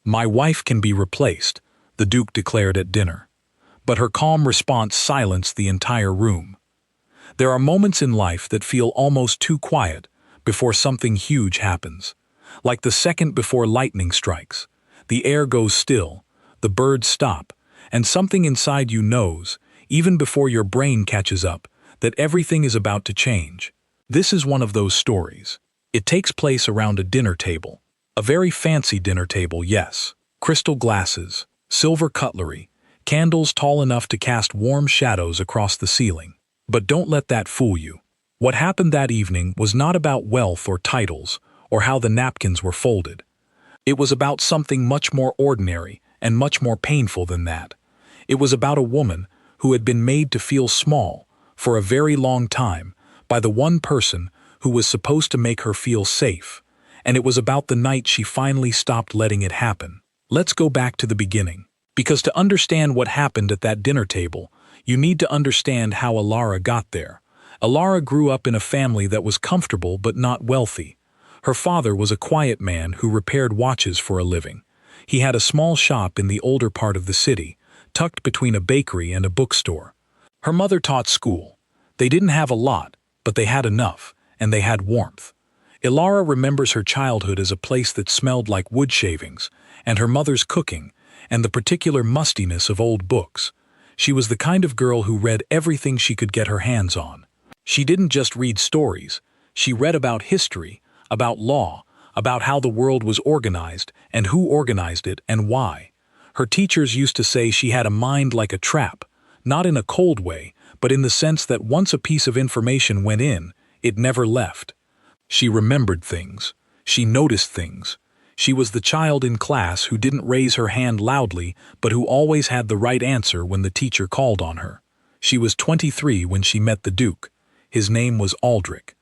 "My wife can be replaced," the Duke declared at dinner. But her calm response silenced the entire room. There are moments in life that feel almost too quiet before something huge happens. Like the second before lightning strikes. The air goes still, the birds stop, and something inside you knows, even before your brain catches up, that everything is about to change. This is one of those stories. It takes place around a dinner table. A very fancy dinner table, yes. Crystal glasses, silver cutlery, candles tall enough to cast warm shadows across the ceiling. But don't let that fool you. What happened that evening was not about wealth or titles, or how the napkins were folded. It was about something much more ordinary and much more painful than that. It was about a woman who had been made to feel small for a very long time by the one person who was supposed to make her feel safe, and it was about the night she finally stopped letting it happen. Let's go back to the beginning, because to understand what happened at that dinner table, you need to understand how Elara got there. Elara grew up in a family that was comfortable but not wealthy. Her father was a quiet man who repaired watches for a living. He had a small shop in the older part of the city, tucked between a bakery and a bookstore. Her mother taught school. They didn't have a lot, but they had enough, and they had warmth. Elara remembers her childhood as a place that smelled like wood shavings, and her mother's cooking, and the particular mustiness of old books. She was the kind of girl who read everything she could get her hands on. She didn't just read stories. She read about history, about law, about how the world was organized and who organized it and why. Her teachers used to say she had a mind like a trap, not in a cold way, but in the sense that once a piece of information went in, it never left. She remembered things. She noticed things. She was the child in class who didn't raise her hand loudly, but who always had the right answer when the teacher called on her. She was 23 when she met the Duke. His name was Aldrich.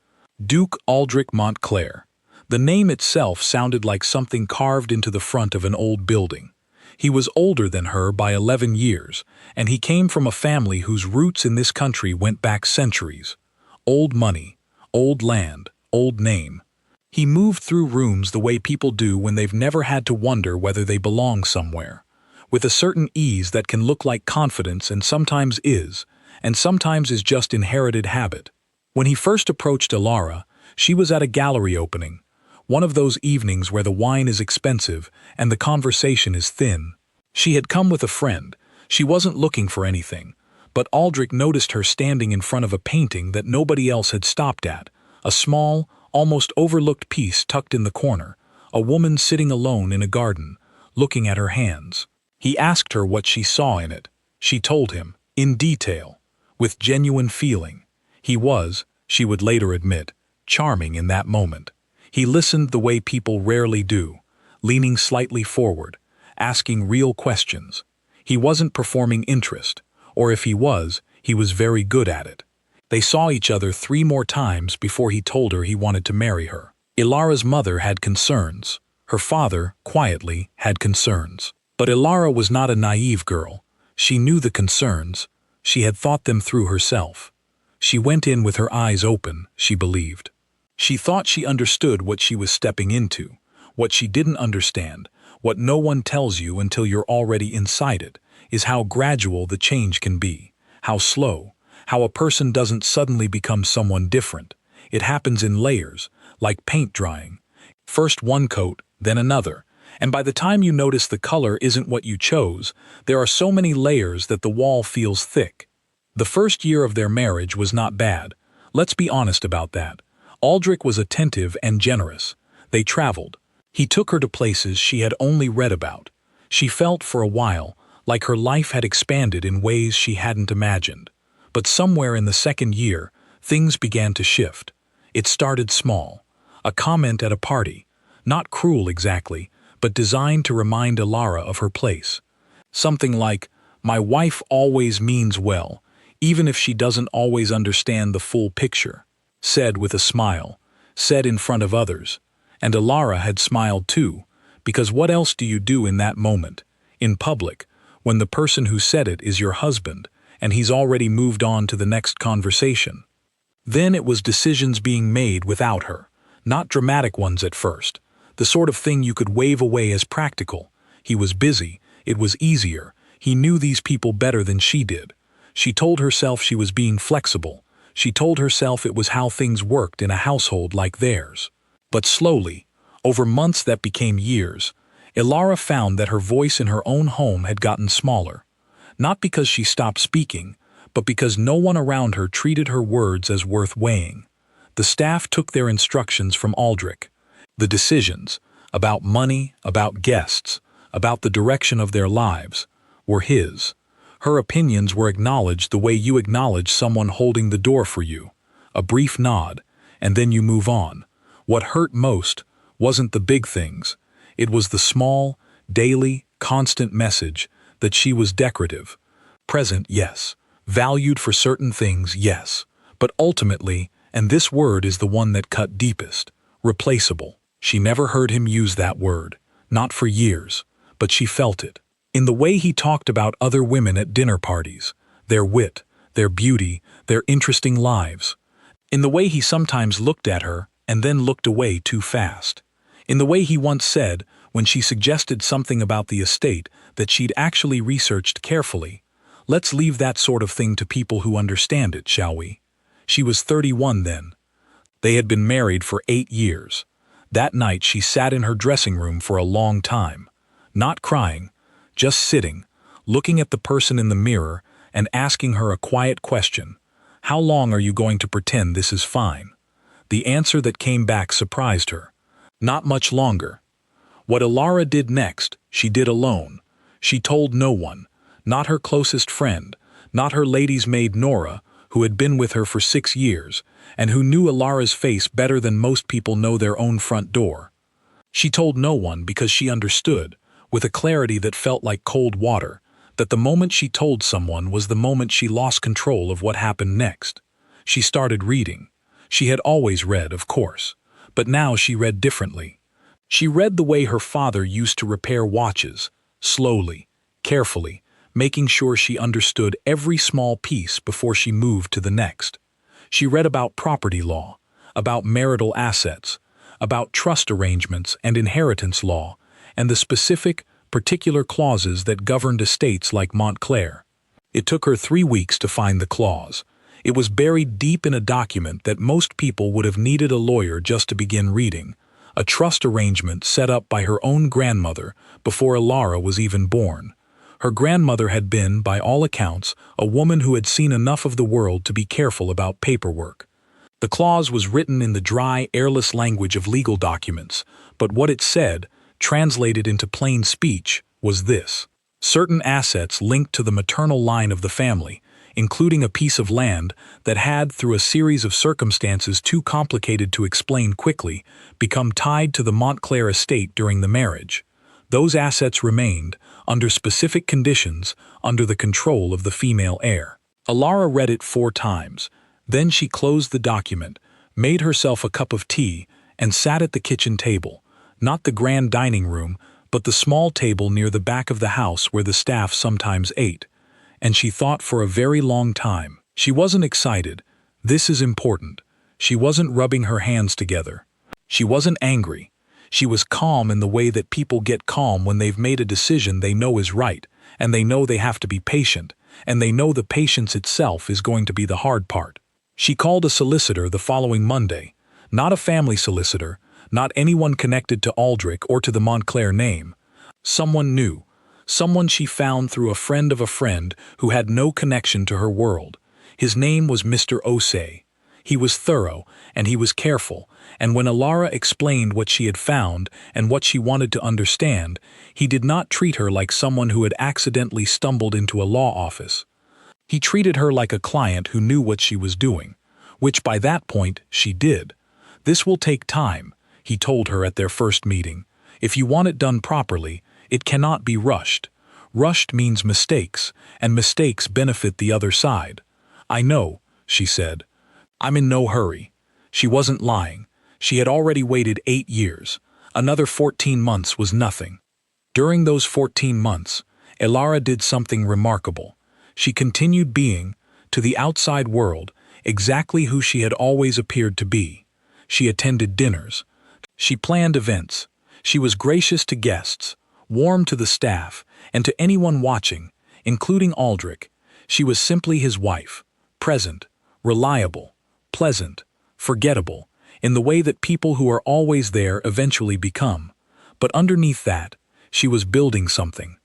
Duke Aldrich Montclair. The name itself sounded like something carved into the front of an old building. He was older than her by 11 years, and he came from a family whose roots in this country went back centuries. Old money, old land, old name. He moved through rooms the way people do when they've never had to wonder whether they belong somewhere, with a certain ease that can look like confidence and sometimes is just inherited habit. When he first approached Elara, she was at a gallery opening, one of those evenings where the wine is expensive and the conversation is thin. She had come with a friend. She wasn't looking for anything, but Aldrich noticed her standing in front of a painting that nobody else had stopped at, a small, almost overlooked piece tucked in the corner, a woman sitting alone in a garden, looking at her hands. He asked her what she saw in it. She told him, in detail, with genuine feeling. He was, she would later admit, charming in that moment. He listened the way people rarely do, leaning slightly forward, asking real questions. He wasn't performing interest, or if he was very good at it. They saw each other 3 more times before he told her he wanted to marry her. Elara's mother had concerns. Her father, quietly, had concerns. But Elara was not a naive girl. She knew the concerns. She had thought them through herself. She went in with her eyes open, she believed. She thought she understood what she was stepping into. What she didn't understand, what no one tells you until you're already inside it, is how gradual the change can be, how slow, how a person doesn't suddenly become someone different. It happens in layers, like paint drying. First one coat, then another, and by the time you notice the color isn't what you chose, there are so many layers that the wall feels thick. The first year of their marriage was not bad. Let's be honest about that. Aldrich was attentive and generous. They traveled. He took her to places she had only read about. She felt for a while like her life had expanded in ways she hadn't imagined. But somewhere in the second year, things began to shift. It started small. A comment at a party. Not cruel exactly, but designed to remind Elara of her place. Something like, "My wife always means well, even if she doesn't always understand the full picture." Said with a smile, said in front of others. And Elara had smiled too, because what else do you do in that moment, in public, when the person who said it is your husband, and he's already moved on to the next conversation? Then it was decisions being made without her, not dramatic ones at first, the sort of thing you could wave away as practical. He was busy, it was easier, he knew these people better than she did. She told herself she was being flexible. She told herself it was how things worked in a household like theirs. But slowly, over months that became years, Elara found that her voice in her own home had gotten smaller. Not because she stopped speaking, but because no one around her treated her words as worth weighing. The staff took their instructions from Aldrich. The decisions, about money, about guests, about the direction of their lives, were his. Her opinions were acknowledged the way you acknowledge someone holding the door for you. A brief nod, and then you move on. What hurt most wasn't the big things. It was the small, daily, constant message that she was decorative. Present, yes. Valued for certain things, yes. But ultimately, and this word is the one that cut deepest, replaceable. She never heard him use that word, not for years, but she felt it. In the way he talked about other women at dinner parties, their wit, their beauty, their interesting lives. In the way he sometimes looked at her and then looked away too fast. In the way he once said, when she suggested something about the estate that she'd actually researched carefully, "Let's leave that sort of thing to people who understand it, shall we?" She was 31 then. They had been married for 8 years. That night she sat in her dressing room for a long time. Not crying, just sitting, looking at the person in the mirror and asking her a quiet question. How long are you going to pretend this is fine? The answer that came back surprised her. Not much longer. What Elara did next, she did alone. She told no one, not her closest friend, not her lady's maid Nora, who had been with her for 6 years, and who knew Elara's face better than most people know their own front door. She told no one because she understood, with a clarity that felt like cold water, that the moment she told someone was the moment she lost control of what happened next. She started reading. She had always read, of course, but now she read differently. She read the way her father used to repair watches, slowly, carefully, making sure she understood every small piece before she moved to the next. She read about property law, about marital assets, about trust arrangements and inheritance law, and the specific, particular clauses that governed estates like Montclair. It took her 3 weeks to find the clause. It was buried deep in a document that most people would have needed a lawyer just to begin reading, a trust arrangement set up by her own grandmother before Elara was even born. Her grandmother had been, by all accounts, a woman who had seen enough of the world to be careful about paperwork. The clause was written in the dry, airless language of legal documents, but what it said, translated into plain speech, was this: certain assets linked to the maternal line of the family, including a piece of land that had, through a series of circumstances too complicated to explain quickly, become tied to the Montclair estate during the marriage. Those assets remained, under specific conditions, under the control of the female heir. Elara read it 4 times. Then she closed the document, made herself a cup of tea, and sat at the kitchen table, not the grand dining room, but the small table near the back of the house where the staff sometimes ate. And she thought for a very long time. She wasn't excited. This is important. She wasn't rubbing her hands together. She wasn't angry. She was calm in the way that people get calm when they've made a decision they know is right, and they know they have to be patient, and they know the patience itself is going to be the hard part. She called a solicitor the following Monday, not a family solicitor, not anyone connected to Aldrich or to the Montclair name. Someone new, someone she found through a friend of a friend who had no connection to her world. His name was Mr. Osei. He was thorough, and he was careful, and when Elara explained what she had found and what she wanted to understand, he did not treat her like someone who had accidentally stumbled into a law office. He treated her like a client who knew what she was doing, which by that point she did. "This will take time," he told her at their first meeting. "If you want it done properly, it cannot be rushed. Rushed means mistakes, and mistakes benefit the other side." "I know," she said. "I'm in no hurry." She wasn't lying. She had already waited 8 years. Another 14 months was nothing. During those 14 months, Elara did something remarkable. She continued being, to the outside world, exactly who she had always appeared to be. She attended dinners. She planned events. She was gracious to guests, warm to the staff and to anyone watching, including Aldrich. She was simply his wife, present, reliable, pleasant, forgettable, in the way that people who are always there eventually become. But underneath that, she was building something.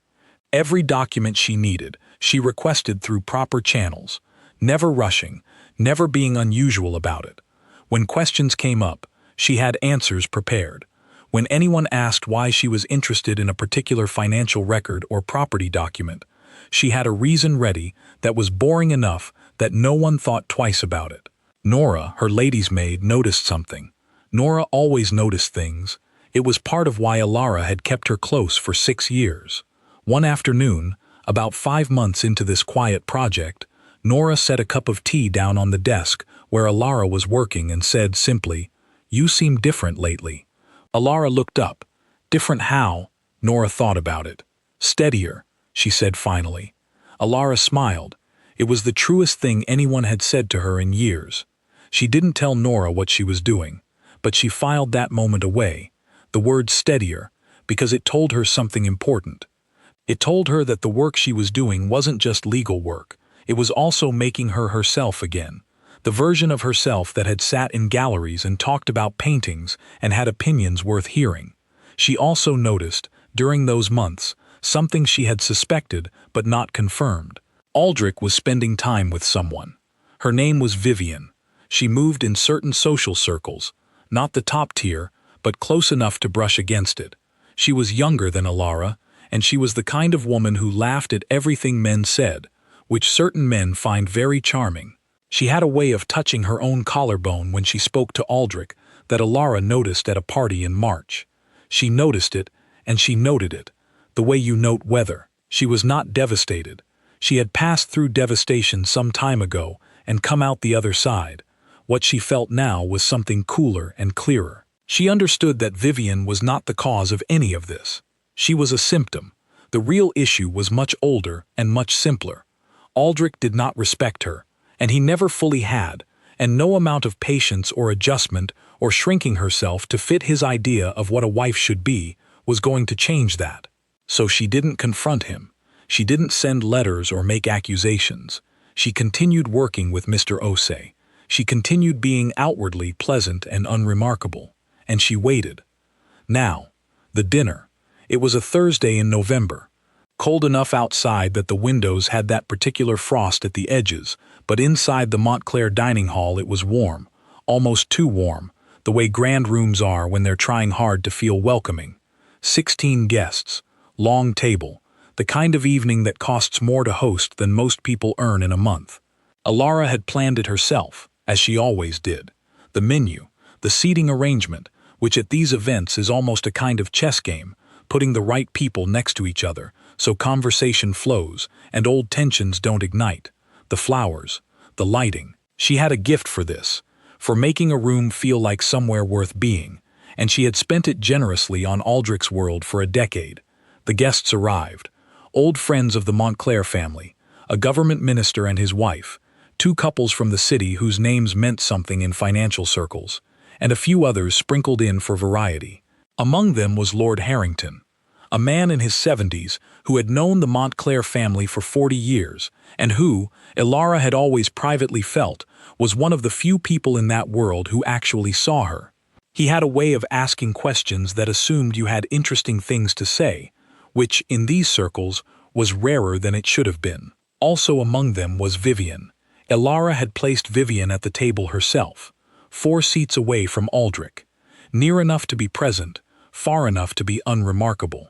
Every document she needed, she requested through proper channels, never rushing, never being unusual about it. When questions came up, she had answers prepared. When anyone asked why she was interested in a particular financial record or property document, she had a reason ready that was boring enough that no one thought twice about it. Nora, her lady's maid, noticed something. Nora always noticed things. It was part of why Elara had kept her close for 6 years. One afternoon, about 5 months into this quiet project, Nora set a cup of tea down on the desk where Elara was working and said simply, "You seem different lately." Elara looked up. "Different how?" Nora thought about it. "Steadier," she said finally. Elara smiled. It was the truest thing anyone had said to her in years. She didn't tell Nora what she was doing, but she filed that moment away, the word steadier, because it told her something important. It told her that the work she was doing wasn't just legal work, it was also making her herself again, the version of herself that had sat in galleries and talked about paintings and had opinions worth hearing. She also noticed, during those months, something she had suspected but not confirmed. Aldrich was spending time with someone. Her name was Vivian. She moved in certain social circles, not the top tier, but close enough to brush against it. She was younger than Elara, and she was the kind of woman who laughed at everything men said, which certain men find very charming. She had a way of touching her own collarbone when she spoke to Aldrich that Elara noticed at a party in March. She noticed it, and she noted it, the way you note weather. She was not devastated. She had passed through devastation some time ago and come out the other side. What she felt now was something cooler and clearer. She understood that Vivian was not the cause of any of this. She was a symptom. The real issue was much older and much simpler. Aldrich did not respect her, and he never fully had, and no amount of patience or adjustment or shrinking herself to fit his idea of what a wife should be was going to change that. So she didn't confront him. She didn't send letters or make accusations. She continued working with Mr. Ose. She continued being outwardly pleasant and unremarkable. And she waited. Now, the dinner. It was a Thursday in November. Cold enough outside that the windows had that particular frost at the edges, but inside the Montclair dining hall it was warm, almost too warm, the way grand rooms are when they're trying hard to feel welcoming. 16 guests, long table, the kind of evening that costs more to host than most people earn in a month. Elara had planned it herself, as she always did. The menu, the seating arrangement, which at these events is almost a kind of chess game, putting the right people next to each other so conversation flows and old tensions don't ignite. The flowers, the lighting. She had a gift for this, for making a room feel like somewhere worth being, and she had spent it generously on Aldrich's world for a decade. The guests arrived. Old friends of the Montclair family, a government minister and his wife, 2 couples from the city whose names meant something in financial circles, and a few others sprinkled in for variety. Among them was Lord Harrington, a man in his 70s who had known the Montclair family for 40 years, and who, Elara had always privately felt, was one of the few people in that world who actually saw her. He had a way of asking questions that assumed you had interesting things to say, which, in these circles, was rarer than it should have been. Also among them was Vivian. Elara had placed Vivian at the table herself, 4 seats away from Aldrich, near enough to be present, far enough to be unremarkable.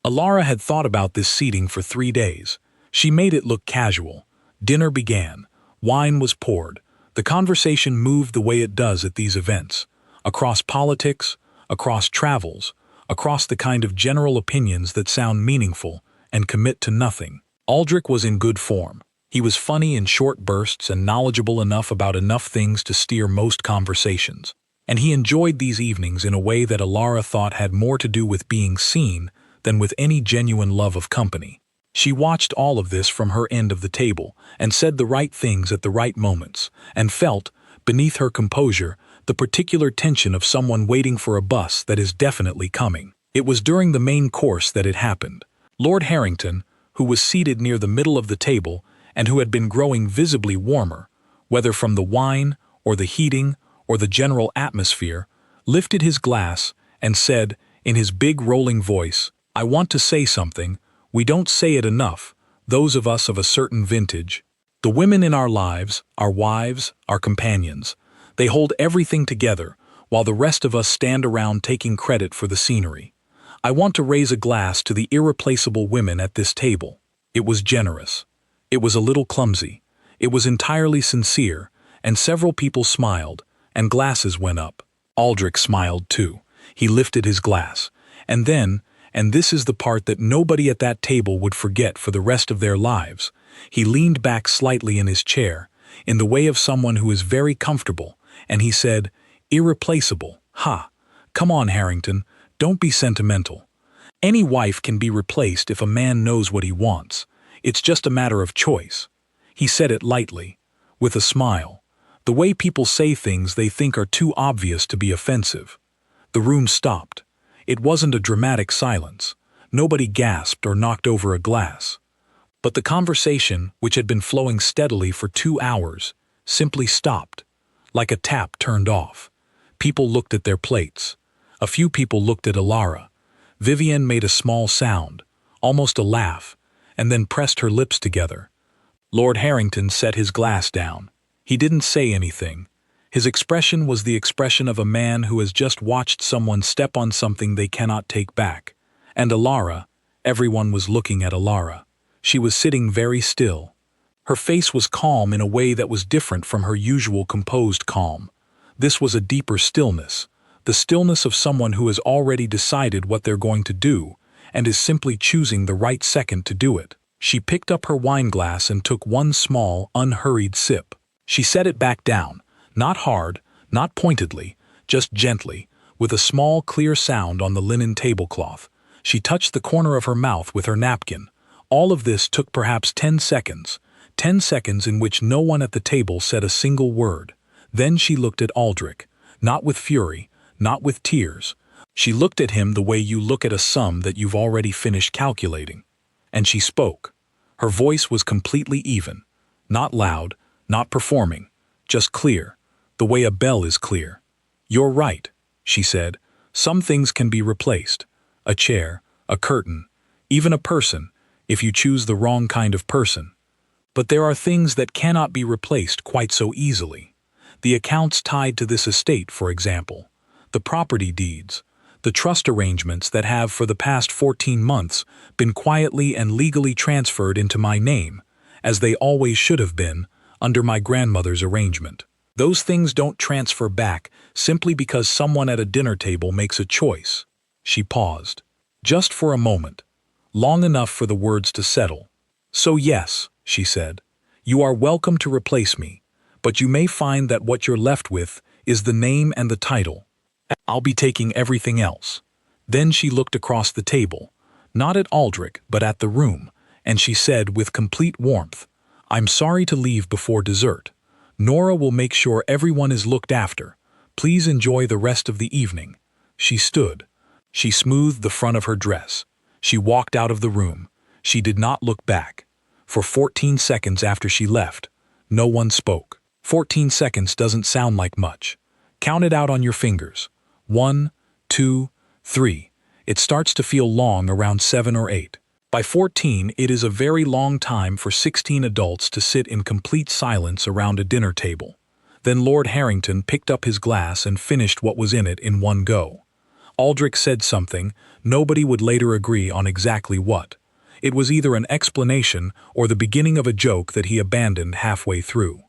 Elara had thought about this seating for 3 days. She made it look casual. Dinner began. Wine was poured. The conversation moved the way it does at these events, across politics, across travels, across the kind of general opinions that sound meaningful and commit to nothing. Aldrich was in good form. He was funny in short bursts and knowledgeable enough about enough things to steer most conversations. And he enjoyed these evenings in a way that Elara thought had more to do with being seen than with any genuine love of company. She watched all of this from her end of the table and said the right things at the right moments, and felt, beneath her composure, the particular tension of someone waiting for a bus that is definitely coming. It was during the main course that it happened. Lord Harrington, who was seated near the middle of the table and who had been growing visibly warmer, whether from the wine or the heating or the general atmosphere, lifted his glass and said, in his big rolling voice, "I want to say something. We don't say it enough, those of us of a certain vintage. The women in our lives, our wives, our companions, they hold everything together, while the rest of us stand around taking credit for the scenery. I want to raise a glass to the irreplaceable women at this table." It was generous. It was a little clumsy. It was entirely sincere, and several people smiled, and glasses went up. Aldrich smiled too. He lifted his glass. And then, and this is the part that nobody at that table would forget for the rest of their lives, he leaned back slightly in his chair, in the way of someone who is very comfortable, and he said, "Irreplaceable, ha! Come on, Harrington, don't be sentimental. Any wife can be replaced if a man knows what he wants. It's just a matter of choice." He said it lightly, with a smile, the way people say things they think are too obvious to be offensive. The room stopped. It wasn't a dramatic silence. Nobody gasped or knocked over a glass. But the conversation, which had been flowing steadily for 2 hours, simply stopped, like a tap turned off. People looked at their plates. A few people looked at Elara. Vivienne made a small sound, almost a laugh, and then pressed her lips together. Lord Harrington set his glass down. He didn't say anything. His expression was the expression of a man who has just watched someone step on something they cannot take back. And Elara, everyone was looking at Elara. She was sitting very still. Her face was calm in a way that was different from her usual composed calm. This was a deeper stillness, the stillness of someone who has already decided what they're going to do and is simply choosing the right second to do it. She picked up her wineglass and took one small, unhurried sip. She set it back down, not hard, not pointedly, just gently, with a small, clear sound on the linen tablecloth. She touched the corner of her mouth with her napkin. All of this took perhaps 10 seconds, 10 seconds in which no one at the table said a single word. Then she looked at Aldrich, not with fury, not with tears. She looked at him the way you look at a sum that you've already finished calculating. And she spoke. Her voice was completely even, not loud, not performing, just clear, the way a bell is clear. "You're right," she said. "Some things can be replaced. A chair, a curtain, even a person, if you choose the wrong kind of person. But there are things that cannot be replaced quite so easily. The accounts tied to this estate, for example, the property deeds, the trust arrangements that have for the past 14 months been quietly and legally transferred into my name, as they always should have been, under my grandmother's arrangement. Those things don't transfer back simply because someone at a dinner table makes a choice." She paused, just for a moment, long enough for the words to settle. "So yes," she said, "you are welcome to replace me, but you may find that what you're left with is the name and the title. I'll be taking everything else." Then she looked across the table, not at Aldrich but at the room, and she said with complete warmth, "I'm sorry to leave before dessert. Nora will make sure everyone is looked after. Please enjoy the rest of the evening." She stood. She smoothed the front of her dress. She walked out of the room. She did not look back. For 14 seconds after she left, no one spoke. 14 seconds doesn't sound like much. Count it out on your fingers. 1, 2, 3. It starts to feel long around 7 or 8. By 14, it is a very long time for 16 adults to sit in complete silence around a dinner table. Then Lord Harrington picked up his glass and finished what was in it in one go. Aldrich said something, nobody would later agree on exactly what. It was either an explanation or the beginning of a joke that he abandoned halfway through.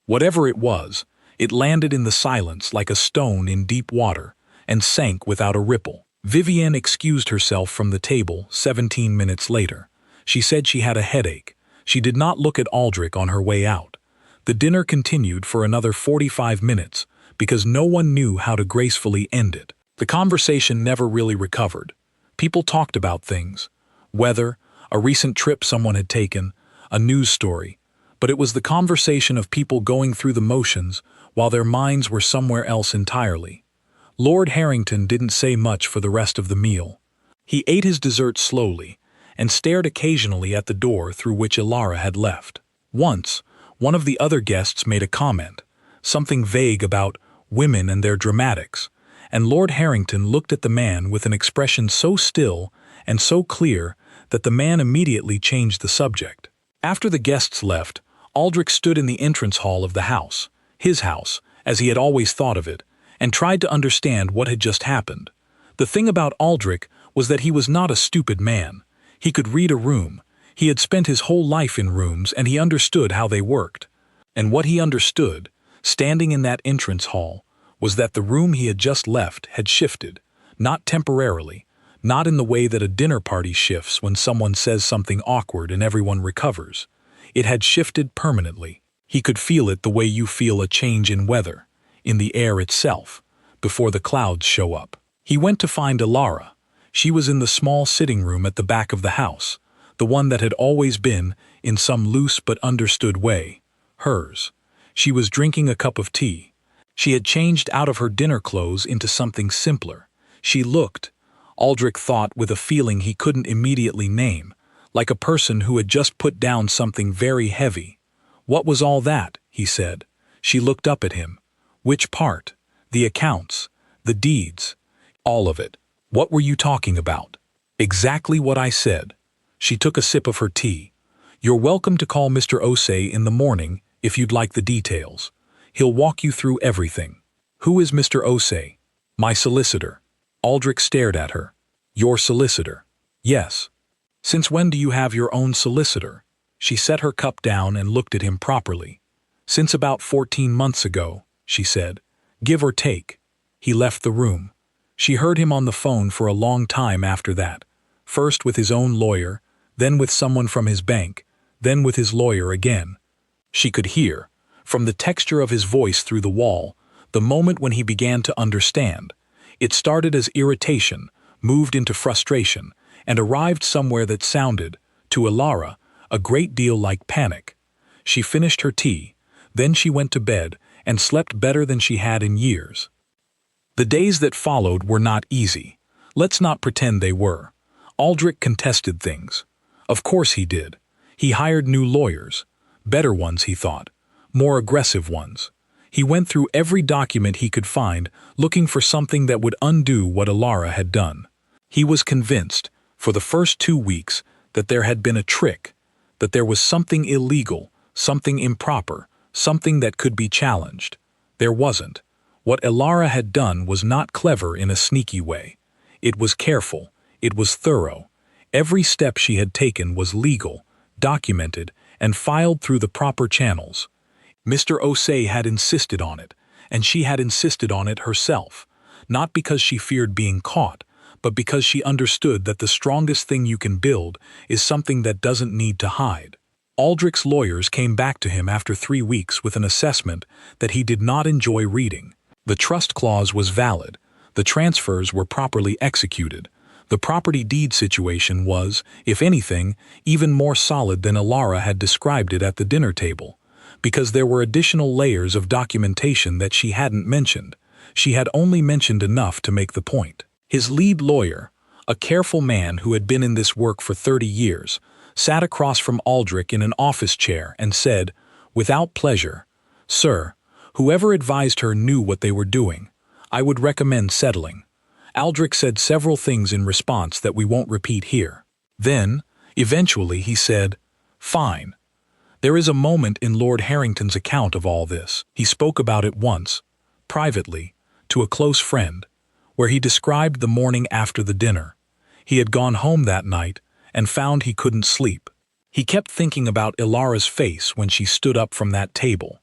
Whatever it was, it landed in the silence like a stone in deep water and sank without a ripple. Vivienne excused herself from the table 17 minutes later. She said she had a headache. She did not look at Aldrich on her way out. The dinner continued for another 45 minutes because no one knew how to gracefully end it. The conversation never really recovered. People talked about things. Weather, a recent trip someone had taken, a news story. But it was the conversation of people going through the motions while their minds were somewhere else entirely. Lord Harrington didn't say much for the rest of the meal. He ate his dessert slowly and stared occasionally at the door through which Elara had left. Once, one of the other guests made a comment, something vague about women and their dramatics, and Lord Harrington looked at the man with an expression so still and so clear that the man immediately changed the subject. After the guests left, Aldrich stood in the entrance hall of the house, his house, as he had always thought of it, and tried to understand what had just happened. The thing about Aldrich was that he was not a stupid man. He could read a room. He had spent his whole life in rooms and he understood how they worked. And what he understood, standing in that entrance hall, was that the room he had just left had shifted, not temporarily, not in the way that a dinner party shifts when someone says something awkward and everyone recovers. It had shifted permanently. He could feel it the way you feel a change in weather, in the air itself, before the clouds show up. He went to find Elara. She was in the small sitting room at the back of the house, the one that had always been, in some loose but understood way, hers. She was drinking a cup of tea. She had changed out of her dinner clothes into something simpler. She looked, Aldrich thought with a feeling he couldn't immediately name, like a person who had just put down something very heavy. "What was all that?" he said. She looked up at him. "Which part? The accounts? The deeds?" "All of it." "What were you talking about?" "Exactly what I said." She took a sip of her tea. "You're welcome to call Mr. Osei in the morning if you'd like the details. He'll walk you through everything." "Who is Mr. Osei?" "My solicitor." Aldrich stared at her. "Your solicitor?" "Yes." "Since when do you have your own solicitor?" She set her cup down and looked at him properly. "Since about 14 months ago," she said. "Give or take." He left the room. She heard him on the phone for a long time after that, first with his own lawyer, then with someone from his bank, then with his lawyer again. She could hear, from the texture of his voice through the wall, the moment when he began to understand. It started as irritation, moved into frustration, and arrived somewhere that sounded, to Elara, a great deal like panic. She finished her tea, then she went to bed and slept better than she had in years. The days that followed were not easy. Let's not pretend they were. Aldrich contested things. Of course he did. He hired new lawyers. Better ones, he thought. More aggressive ones. He went through every document he could find, looking for something that would undo what Elara had done. He was convinced, for the first 2 weeks, that there had been a trick, that there was something illegal, something improper, something that could be challenged. There wasn't. What Elara had done was not clever in a sneaky way. It was careful. It was thorough. Every step she had taken was legal, documented, and filed through the proper channels. Mr. Osei had insisted on it, and she had insisted on it herself, not because she feared being caught, but because she understood that the strongest thing you can build is something that doesn't need to hide. Aldrich's lawyers came back to him after 3 weeks with an assessment that he did not enjoy reading. The trust clause was valid. The transfers were properly executed. The property deed situation was, if anything, even more solid than Elara had described it at the dinner table, because there were additional layers of documentation that she hadn't mentioned. She had only mentioned enough to make the point. His lead lawyer, a careful man who had been in this work for 30 years, sat across from Aldrich in an office chair and said, without pleasure, "Sir, whoever advised her knew what they were doing. I would recommend settling." Aldrich said several things in response that we won't repeat here. Then, eventually, he said, "Fine." There is a moment in Lord Harrington's account of all this. He spoke about it once, privately, to a close friend, where he described the morning after the dinner. He had gone home that night and found he couldn't sleep. He kept thinking about Elara's face when she stood up from that table.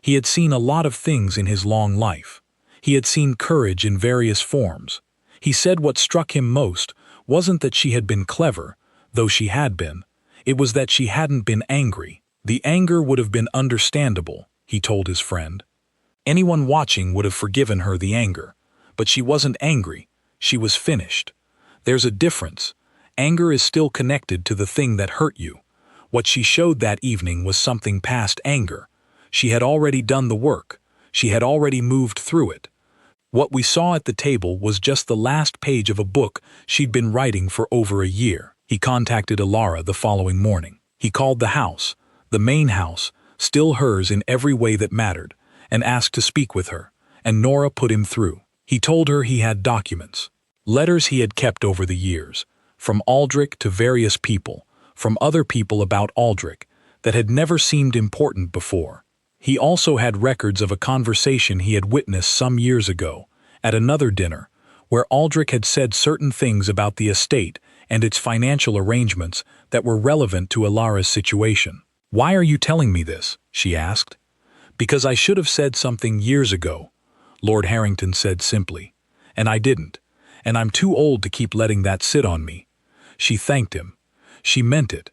He had seen a lot of things in his long life. He had seen courage in various forms. He said what struck him most wasn't that she had been clever, though she had been. It was that she hadn't been angry. The anger would have been understandable, he told his friend. Anyone watching would have forgiven her the anger. But she wasn't angry. She was finished. There's a difference. Anger is still connected to the thing that hurt you. What she showed that evening was something past anger. She had already done the work. She had already moved through it. What we saw at the table was just the last page of a book she'd been writing for over a year. He contacted Elara the following morning. He called the house, the main house, still hers in every way that mattered, and asked to speak with her, and Nora put him through. He told her he had documents, letters he had kept over the years, from Aldrich to various people, from other people about Aldrich, that had never seemed important before. He also had records of a conversation he had witnessed some years ago, at another dinner, where Aldrich had said certain things about the estate and its financial arrangements that were relevant to Elara's situation. "Why are you telling me this?" she asked. "Because I should have said something years ago," Lord Harrington said simply. "And I didn't. And I'm too old to keep letting that sit on me." She thanked him. She meant it.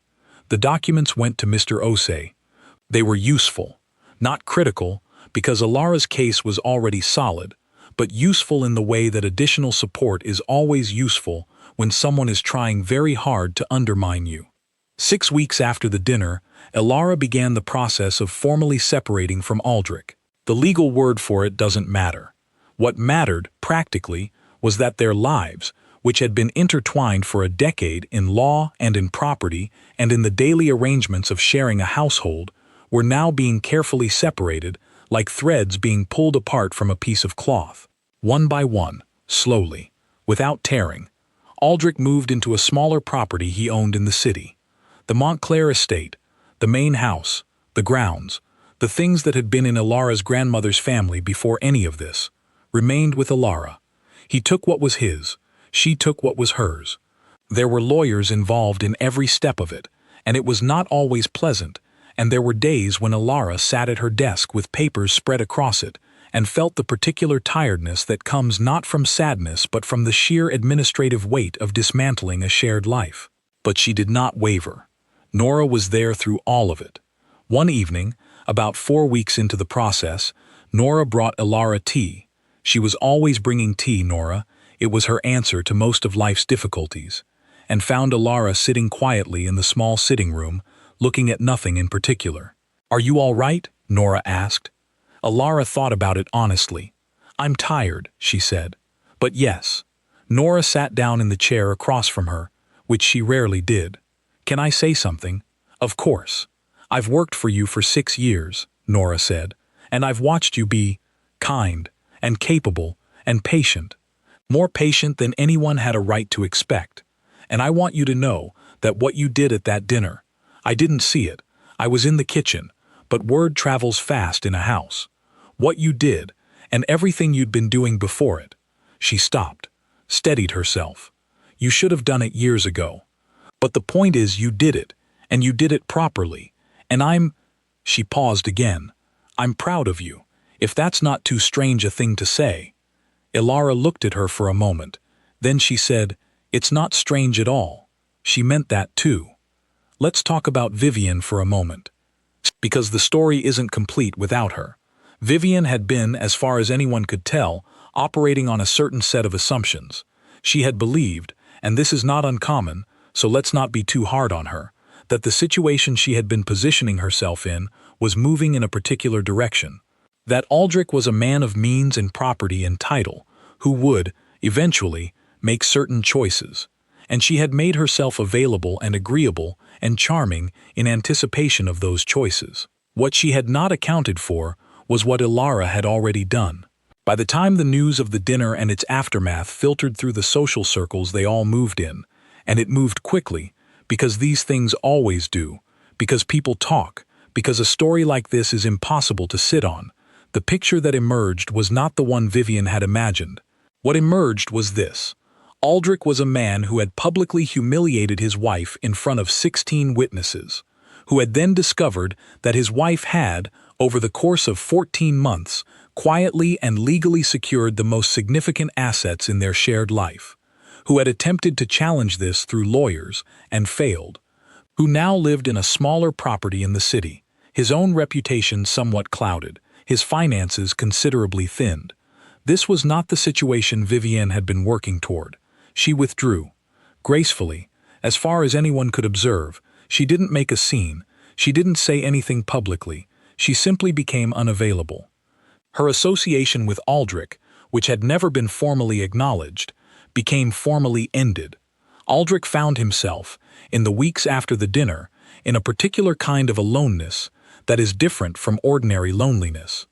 The documents went to Mr. Osei. They were useful. Not critical, because Elara's case was already solid, but useful in the way that additional support is always useful when someone is trying very hard to undermine you. 6 weeks after the dinner, Elara began the process of formally separating from Aldrich. The legal word for it doesn't matter. What mattered, practically, was that their lives, which had been intertwined for a decade in law and in property and in the daily arrangements of sharing a household, were now being carefully separated, like threads being pulled apart from a piece of cloth. One by one, slowly, without tearing, Aldrich moved into a smaller property he owned in the city. The Montclair estate, the main house, the grounds, the things that had been in Elara's grandmother's family before any of this, remained with Elara. He took what was his, she took what was hers. There were lawyers involved in every step of it, and it was not always pleasant, and there were days when Elara sat at her desk with papers spread across it and felt the particular tiredness that comes not from sadness but from the sheer administrative weight of dismantling a shared life. But she did not waver. Nora was there through all of it. One evening, about 4 weeks into the process, Nora brought Elara tea. She was always bringing tea, Nora. It was her answer to most of life's difficulties, and found Elara sitting quietly in the small sitting room, looking at nothing in particular. "Are you all right?" Nora asked. Elara thought about it honestly. "I'm tired," she said. "But yes." Nora sat down in the chair across from her, which she rarely did. "Can I say something?" "Of course. I've worked for you for 6 years," Nora said, "and I've watched you be kind and capable and patient. More patient than anyone had a right to expect. And I want you to know that what you did at that dinner, I didn't see it. I was in the kitchen, but word travels fast in a house. What you did, and everything you'd been doing before it." She stopped, steadied herself. "You should have done it years ago. But the point is you did it, and you did it properly. And She paused again. "I'm proud of you, if that's not too strange a thing to say." Elara looked at her for a moment. Then she said, "It's not strange at all." She meant that too. "Let's talk about Vivian for a moment. Because the story isn't complete without her. Vivian had been, as far as anyone could tell, operating on a certain set of assumptions. She had believed, and this is not uncommon, so let's not be too hard on her, that the situation she had been positioning herself in was moving in a particular direction. That Aldrich was a man of means and property and title, who would, eventually, make certain choices. And she had made herself available and agreeable and charming in anticipation of those choices. What she had not accounted for was what Elara had already done. By the time the news of the dinner and its aftermath filtered through the social circles they all moved in, and it moved quickly, because these things always do, because people talk, because a story like this is impossible to sit on, the picture that emerged was not the one Vivian had imagined. What emerged was this. Aldrich was a man who had publicly humiliated his wife in front of 16 witnesses, who had then discovered that his wife had, over the course of 14 months, quietly and legally secured the most significant assets in their shared life, who had attempted to challenge this through lawyers and failed, who now lived in a smaller property in the city, his own reputation somewhat clouded, his finances considerably thinned. This was not the situation Vivienne had been working toward. She withdrew. Gracefully, as far as anyone could observe, she didn't make a scene, she didn't say anything publicly, she simply became unavailable. Her association with Aldrich, which had never been formally acknowledged, became formally ended. Aldrich found himself, in the weeks after the dinner, in a particular kind of aloneness that is different from ordinary loneliness.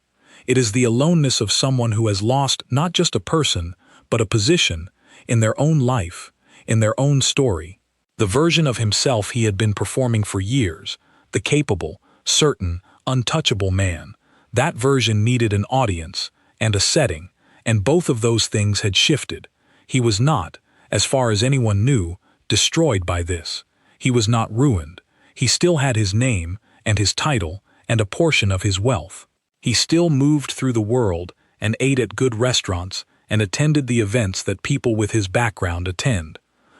It is the aloneness of someone who has lost not just a person, but a position, in their own life, in their own story. The version of himself he had been performing for years, the capable, certain, untouchable man, that version needed an audience and a setting, and both of those things had shifted. He was not, as far as anyone knew, destroyed by this. He was not ruined. He still had his name and his title and a portion of his wealth. He still moved through the world and ate at good restaurants and attended the events that people with his background attend.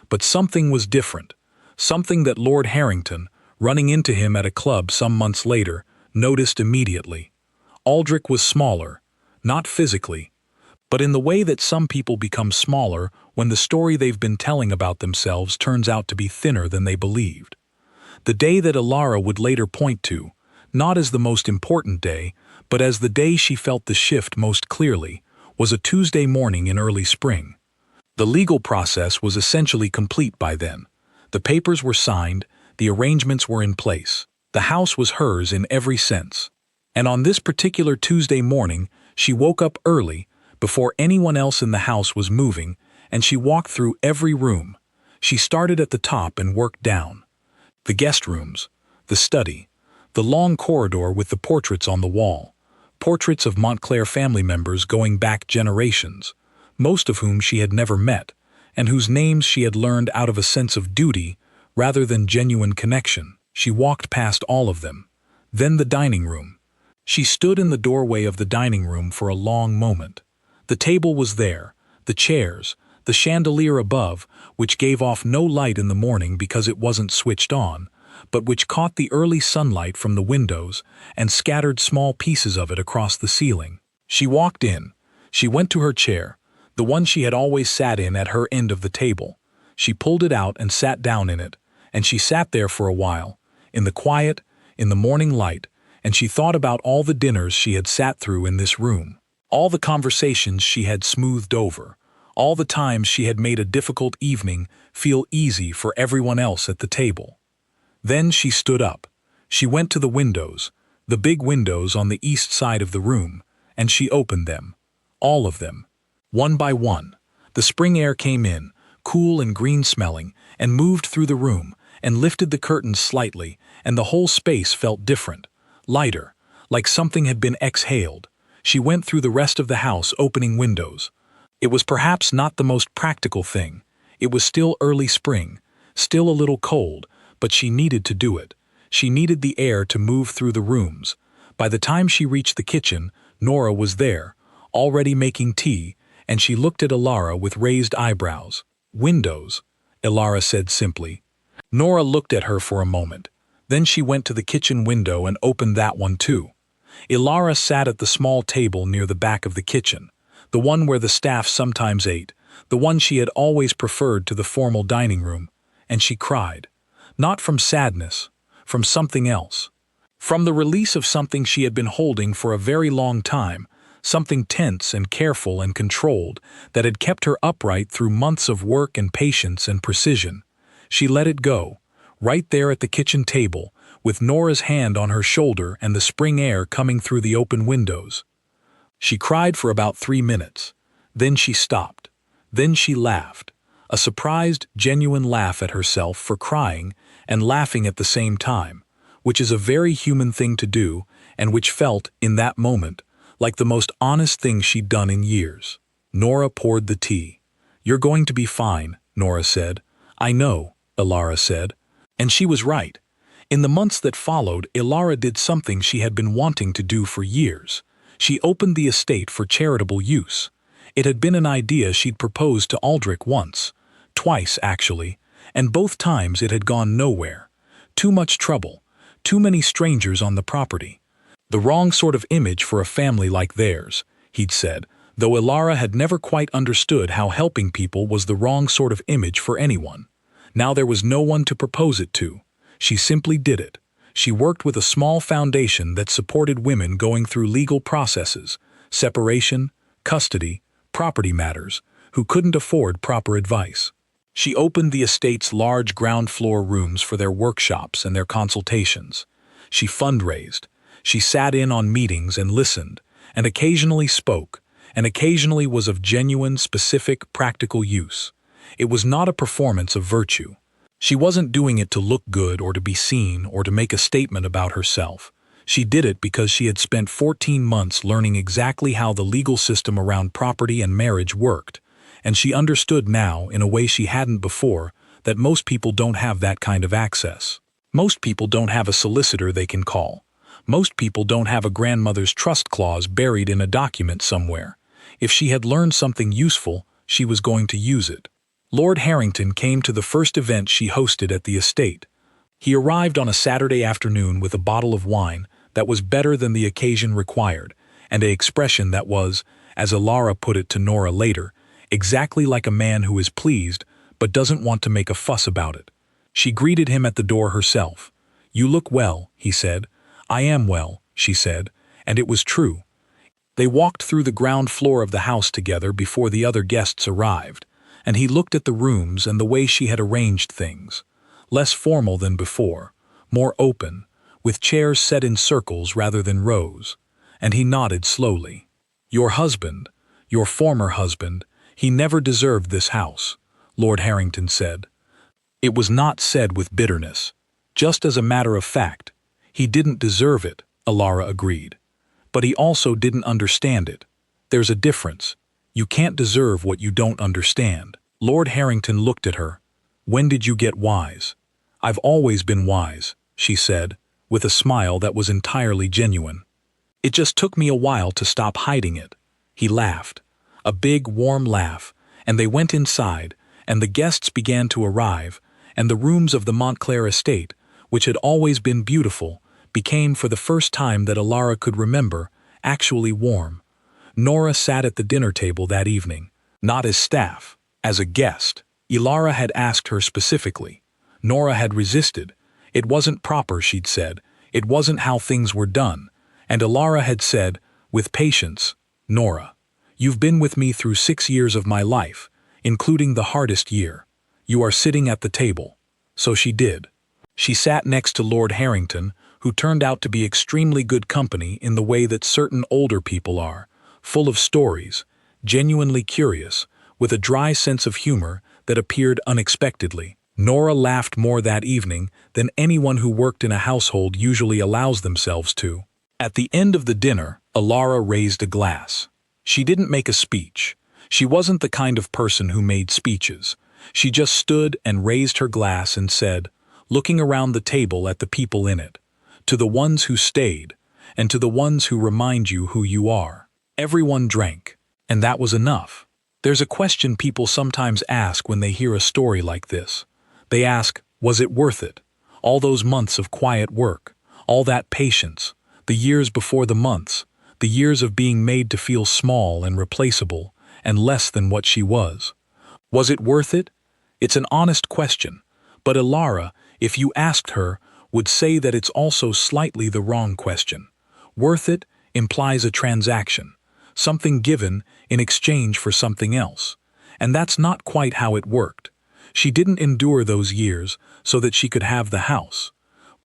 But something was different, something that Lord Harrington, running into him at a club some months later, noticed immediately. Aldrich was smaller, not physically, but in the way that some people become smaller when the story they've been telling about themselves turns out to be thinner than they believed. The day that Elara would later point to, not as the most important day, but as the day she felt the shift most clearly, was a Tuesday morning in early spring. The legal process was essentially complete by then. The papers were signed, the arrangements were in place. The house was hers in every sense. And on this particular Tuesday morning, she woke up early, before anyone else in the house was moving, and she walked through every room. She started at the top and worked down. The guest rooms, the study, the long corridor with the portraits on the wall, portraits of Montclair family members going back generations, most of whom she had never met, and whose names she had learned out of a sense of duty rather than genuine connection. She walked past all of them. Then the dining room. She stood in the doorway of the dining room for a long moment. The table was there, the chairs, the chandelier above, which gave off no light in the morning because it wasn't switched on, but which caught the early sunlight from the windows and scattered small pieces of it across the ceiling. She walked in. She went to her chair, the one she had always sat in at her end of the table. She pulled it out and sat down in it, and she sat there for a while, in the quiet, in the morning light, and she thought about all the dinners she had sat through in this room, all the conversations she had smoothed over, all the times she had made a difficult evening feel easy for everyone else at the table. Then she stood up. She went to the windows, the big windows on the east side of the room, and she opened them, all of them. One by one, the spring air came in, cool and green-smelling, and moved through the room, and lifted the curtains slightly, and the whole space felt different, lighter, like something had been exhaled. She went through the rest of the house opening windows. It was perhaps not the most practical thing. It was still early spring, still a little cold, but she needed to do it. She needed the air to move through the rooms. By the time she reached the kitchen, Nora was there, already making tea, and she looked at Elara with raised eyebrows. "Windows," Elara said simply. Nora looked at her for a moment. Then she went to the kitchen window and opened that one too. Elara sat at the small table near the back of the kitchen, the one where the staff sometimes ate, the one she had always preferred to the formal dining room, and she cried. Not from sadness, from something else. From the release of something she had been holding for a very long time, something tense and careful and controlled that had kept her upright through months of work and patience and precision. She let it go, right there at the kitchen table, with Nora's hand on her shoulder and the spring air coming through the open windows. She cried for about 3 minutes. Then she stopped. Then she laughed. A surprised, genuine laugh at herself for crying and laughing at the same time, which is a very human thing to do and which felt, in that moment, like the most honest thing she'd done in years. Nora poured the tea. "You're going to be fine," Nora said. "I know," Elara said. And she was right. In the months that followed, Elara did something she had been wanting to do for years. She opened the estate for charitable use. It had been an idea she'd proposed to Aldrich once, twice actually, and both times it had gone nowhere. Too much trouble, too many strangers on the property. The wrong sort of image for a family like theirs, he'd said, though Elara had never quite understood how helping people was the wrong sort of image for anyone. Now there was no one to propose it to. She simply did it. She worked with a small foundation that supported women going through legal processes, separation, custody, property matters, who couldn't afford proper advice. She opened the estate's large ground-floor rooms for their workshops and their consultations. She fundraised. She sat in on meetings and listened, and occasionally spoke, and occasionally was of genuine, specific, practical use. It was not a performance of virtue. She wasn't doing it to look good or to be seen or to make a statement about herself. She did it because she had spent 14 months learning exactly how the legal system around property and marriage worked, and she understood now, in a way she hadn't before, that most people don't have that kind of access. Most people don't have a solicitor they can call. Most people don't have a grandmother's trust clause buried in a document somewhere. If she had learned something useful, she was going to use it. Lord Harrington came to the first event she hosted at the estate. He arrived on a Saturday afternoon with a bottle of wine that was better than the occasion required, and an expression that was, as Elara put it to Nora later, exactly like a man who is pleased but doesn't want to make a fuss about it. She greeted him at the door herself. "You look well," he said. "I am well," she said, and it was true. They walked through the ground floor of the house together before the other guests arrived, and he looked at the rooms and the way she had arranged things. Less formal than before, more open, with chairs set in circles rather than rows, and he nodded slowly. "Your husband, your former husband, he never deserved this house," Lord Harrington said. It was not said with bitterness. Just as a matter of fact, he didn't deserve it, Elara agreed. But he also didn't understand it. There's a difference. You can't deserve what you don't understand. Lord Harrington looked at her. "When did you get wise?" "I've always been wise," she said, with a smile that was entirely genuine. "It just took me a while to stop hiding it." He laughed. A big, warm laugh, and they went inside, and the guests began to arrive, and the rooms of the Montclair estate, which had always been beautiful, became, for the first time that Elara could remember, actually warm. Nora sat at the dinner table that evening, not as staff, as a guest. Elara had asked her specifically. Nora had resisted. It wasn't proper, she'd said. It wasn't how things were done. And Elara had said, with patience, "Nora, you've been with me through 6 years of my life, including the hardest year. You are sitting at the table." So she did. She sat next to Lord Harrington, who turned out to be extremely good company in the way that certain older people are, full of stories, genuinely curious, with a dry sense of humor that appeared unexpectedly. Nora laughed more that evening than anyone who worked in a household usually allows themselves to. At the end of the dinner, Elara raised a glass. She didn't make a speech. She wasn't the kind of person who made speeches. She just stood and raised her glass and said, looking around the table at the people in it, "To the ones who stayed, and to the ones who remind you who you are." Everyone drank, and that was enough. There's a question people sometimes ask when they hear a story like this. They ask, was it worth it? All those months of quiet work, all that patience, the years before the months, the years of being made to feel small and replaceable and less than what she was. Was it worth it? It's an honest question, but Elara, if you asked her, would say that it's also slightly the wrong question. Worth it implies a transaction, something given in exchange for something else, and that's not quite how it worked. She didn't endure those years so that she could have the house.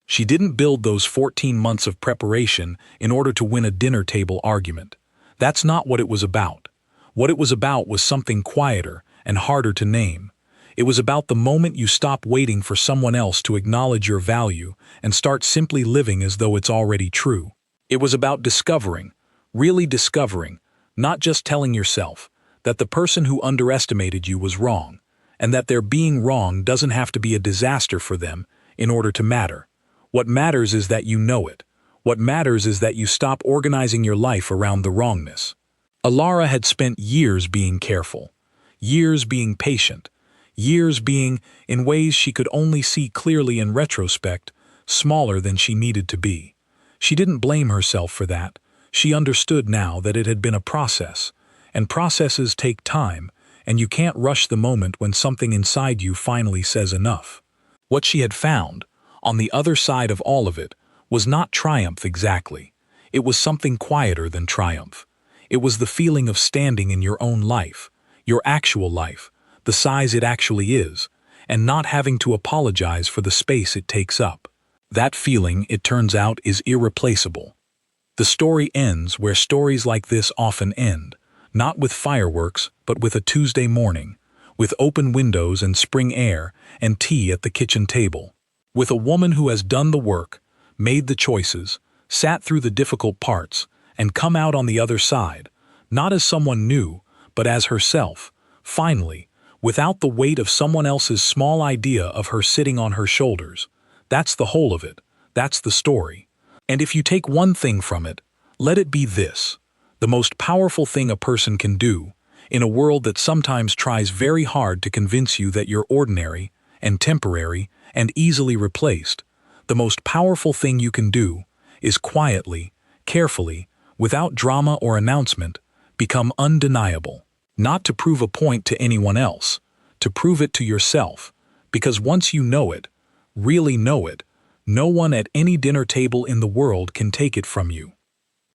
She didn't build those 14 months of preparation in order to win a dinner table argument. That's not what it was about. What it was about was something quieter and harder to name. It was about the moment you stop waiting for someone else to acknowledge your value and start simply living as though it's already true. It was about discovering, really discovering, not just telling yourself, that the person who underestimated you was wrong, and that their being wrong doesn't have to be a disaster for them in order to matter. What matters is that you know it. What matters is that you stop organizing your life around the wrongness. Elara had spent years being careful, years being patient, years being, in ways she could only see clearly in retrospect, smaller than she needed to be. She didn't blame herself for that. She understood now that it had been a process, and processes take time, and you can't rush the moment when something inside you finally says enough. What she had found, on the other side of all of it, was not triumph exactly. It was something quieter than triumph. It was the feeling of standing in your own life, your actual life, the size it actually is, and not having to apologize for the space it takes up. That feeling, it turns out, is irreplaceable. The story ends where stories like this often end, not with fireworks, but with a Tuesday morning, with open windows and spring air and tea at the kitchen table. With a woman who has done the work, made the choices, sat through the difficult parts, and come out on the other side, not as someone new, but as herself, finally, without the weight of someone else's small idea of her sitting on her shoulders. That's the whole of it. That's the story. And if you take one thing from it, let it be this: the most powerful thing a person can do, in a world that sometimes tries very hard to convince you that you're ordinary and temporary and easily replaced, the most powerful thing you can do is quietly, carefully, without drama or announcement, become undeniable. Not to prove a point to anyone else, to prove it to yourself, because once you know it, really know it, no one at any dinner table in the world can take it from you.